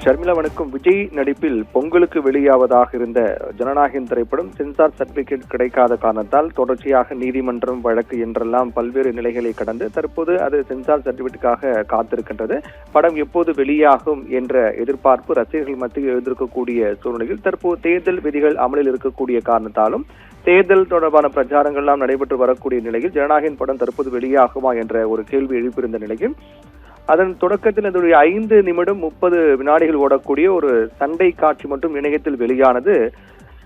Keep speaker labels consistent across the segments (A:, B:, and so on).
A: ஷர்மிளா வணக்கம். விஜய் நடிப்பில் பொங்கலுக்கு வெளியாவதாக இருந்த ஜனநாயகன் திரைப்படம் சென்சார் சர்டிபிகேட் கிடைக்காத காரணத்தால் தொடர்ச்சியாக நீதிமன்றம் வழக்கு என்றெல்லாம் பல்வேறு நிலைகளை கடந்து தற்போது அது சென்சார் சர்டிபிகேட்டுக்காக காத்திருக்கின்றது. படம் எப்போது வெளியாகும் என்ற எதிர்பார்ப்பு ரசிகர்கள் மத்தியில் எழுந்திருக்கக்கூடிய சூழ்நிலையில் தற்போது தேர்தல் விதிகள் அமலில் இருக்கக்கூடிய காரணத்தாலும் தேர்தல் தொடர்பான பிரச்சாரங்கள் எல்லாம் நடைபெற்று வரக்கூடிய நிலையில் ஜனநாயகன் படம் தற்போது வெளியாகுமா என்ற ஒரு கேள்வி எழுப்பியிருந்த நிலையில் அதன் தொடக்கத்தில் அதனுடைய 5 நிமிடம் 30 வினாடிகள் ஓடக்கூடிய ஒரு சண்டை காட்சி மட்டும் இணையத்தில் வெளியானது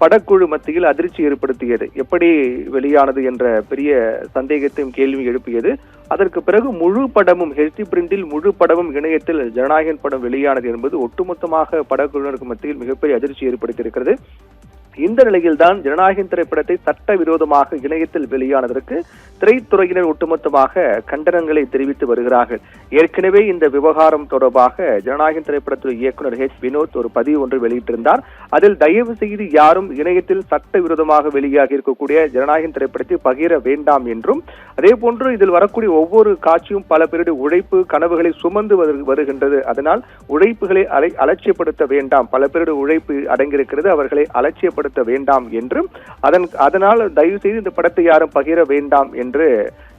A: படக்குழு மத்தியில் அதிர்ச்சி ஏற்படுத்தியது. எப்படி வெளியானது என்ற பெரிய சந்தேகத்தையும் கேள்வி எழுப்பியது. அதற்கு பிறகு முழு படமும் ஹெச்டி பிரிண்டில் முழு படமும் இணையத்தில் ஜனநாயகன் படம் வெளியானது என்பது ஒட்டுமொத்தமாக படக்குழுவினருக்கு மத்தியில் மிகப்பெரிய அதிர்ச்சி ஏற்படுத்தியிருக்கிறது. இந்த நிலையில்தான் ஜனநாயகன் திரைப்படத்தை சட்டவிரோதமாக இணையத்தில் வெளியானதற்கு திரைத்துறையினர் ஒட்டுமொத்தமாக கண்டனங்களை தெரிவித்து வருகிறார்கள். ஏற்கனவே இந்த விவகாரம் தொடர்பாக ஜனநாயகன் திரைப்படத்துறை இயக்குனர் வினோத் ஒரு பதிவு ஒன்று வெளியிட்டிருந்தார். அதில் தயவு செய்து யாரும் இணையத்தில் சட்டவிரோதமாக வெளியாகி இருக்கக்கூடிய ஜனநாயகன் திரைப்படத்தை பகிர வேண்டாம் என்றும், அதே போன்று இதில் வரக்கூடிய ஒவ்வொரு காட்சியும் பல பேருடைய உழைப்பு கனவுகளை சுமந்து வருகின்றது. அதனால் உழைப்புகளை அலட்சியப்படுத்த வேண்டாம், பல பேருடைய உழைப்பு அடங்கியிருக்கிறது, அவர்களை அலட்சியப்படுத்த வேண்டாம் என்றும், அதனால் தயவு செய்து இந்த படத்தை யாரும் பகிர வேண்டாம் என்று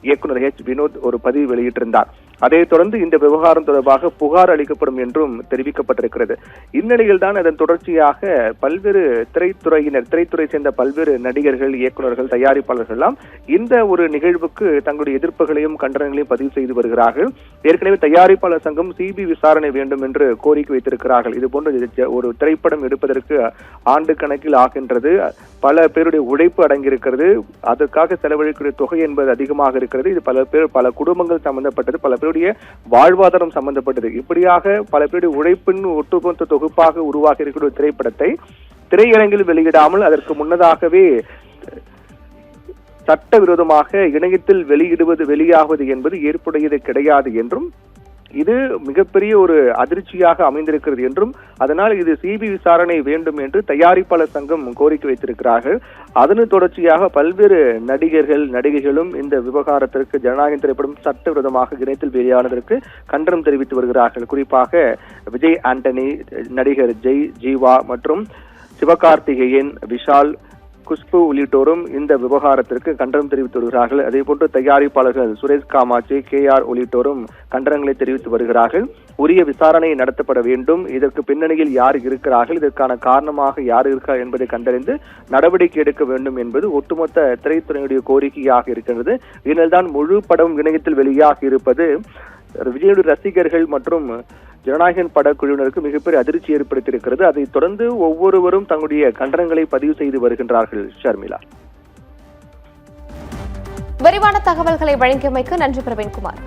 A: இயக்குனர் வினோத் ஒரு பதிவு வெளியிட்டிருந்தார். அதைத் தொடர்ந்து இந்த விவகாரம் தொடர்பாக புகார் அளிக்கப்படும் என்றும் தெரிவிக்கப்பட்டிருக்கிறது. இந்நிலையில் தான் அதன் தொடர்ச்சியாக பல்வேறு திரைத்துறை சேர்ந்த பல்வேறு நடிகர்கள், இயக்குநர்கள், தயாரிப்பாளர்கள் எல்லாம் இந்த ஒரு நிகழ்வுக்கு தங்களுடைய எதிர்ப்புகளையும் கண்டனங்களையும் பதிவு செய்து வருகிறார்கள். ஏற்கனவே தயாரிப்பாளர் சங்கம் சிபி விசாரணை வேண்டும் என்று கோரிக்கை வைத்திருக்கிறார்கள். இதுபோன்ற ஒரு திரைப்படம் எடுப்பதற்கு ஆண்டு கணக்கில் ஆகின்றது, பல பேருடைய உழைப்பு அடங்கியிருக்கிறது, அதற்காக செலவழிக்கிற தொகை என்பது அதிகமாக இருக்கிறது. இது பல குடும்பங்கள் சம்பந்தப்பட்டது, பல பேருடைய வாழ்வாதாரம் சம்பந்தப்பட்டது. இப்படியாக பல பேருடைய உழைப்பின் ஒட்டுமொத்த தொகுப்பாக உருவாகி இருக்கிற திரைப்படத்தை திரையரங்கில் வெளியிடாமல் அதற்கு முன்னதாகவே சட்டவிரோதமாக இணையத்தில் வெளியாகுவது என்பது ஏற்புடையது கிடையாது என்றும், இது மிகப்பெரிய ஒரு அதிர்ச்சியாக அமைந்திருக்கிறது என்றும், அதனால் இது சிபி விசாரணை வேண்டும் என்று தயாரிப்பாளர் சங்கம் கோரிக்கை வைத்திருக்கிறார்கள். அதன் தொடர்ச்சியாக பல்வேறு நடிகர்கள், நடிகைகளும் இந்த விவகாரத்திற்கு ஜனநாயகன் திரைப்படம் சட்டவிரோதமாக இணையத்தில் வெளியானதற்கு கண்டனம் தெரிவித்து வருகிறார்கள். குறிப்பாக விஜய் ஆண்டனி, நடிகர் ஜீவா மற்றும் சிவகார்த்திகேயன், விஷால், குஷ்பு உள்ளிட்டோரும் இந்த விவகாரத்திற்கு கண்டனம் தெரிவித்து வருகிறார்கள். அதே போன்று தயாரிப்பாளர்கள் சுரேஷ் காமாட்சி, KR உள்ளிட்டோரும் கண்டனங்களை தெரிவித்து வருகிறார்கள். உரிய விசாரணை நடத்தப்பட வேண்டும், இதற்கு பின்னணியில் யார் இருக்கிறார்கள், இதற்கான காரணமாக யார் இருக்கிறார் என்பதை கண்டறிந்து நடவடிக்கை எடுக்க வேண்டும் என்பது ஒட்டுமொத்த திரைத்துறையினுடைய கோரிக்கையாக இருக்கின்றது. இதனால்தான் முழு படம் இணையத்தில் வெளியாகி இருப்பது விஜயுடைய ரசிகர்கள் மற்றும் ஜனநாயகன் படக்குழுவினருக்கு மிகப்பெரிய அதிர்ச்சி ஏற்படுத்தியிருக்கிறது. அதைத் தொடர்ந்து ஒவ்வொருவரும் தங்களுடைய கண்டனங்களை பதிவு செய்து வருகின்றார்கள். ஷர்மிளா,
B: விரிவான தகவல்களை வழங்கியமைக்கு நன்றி பிரவீன்குமார்.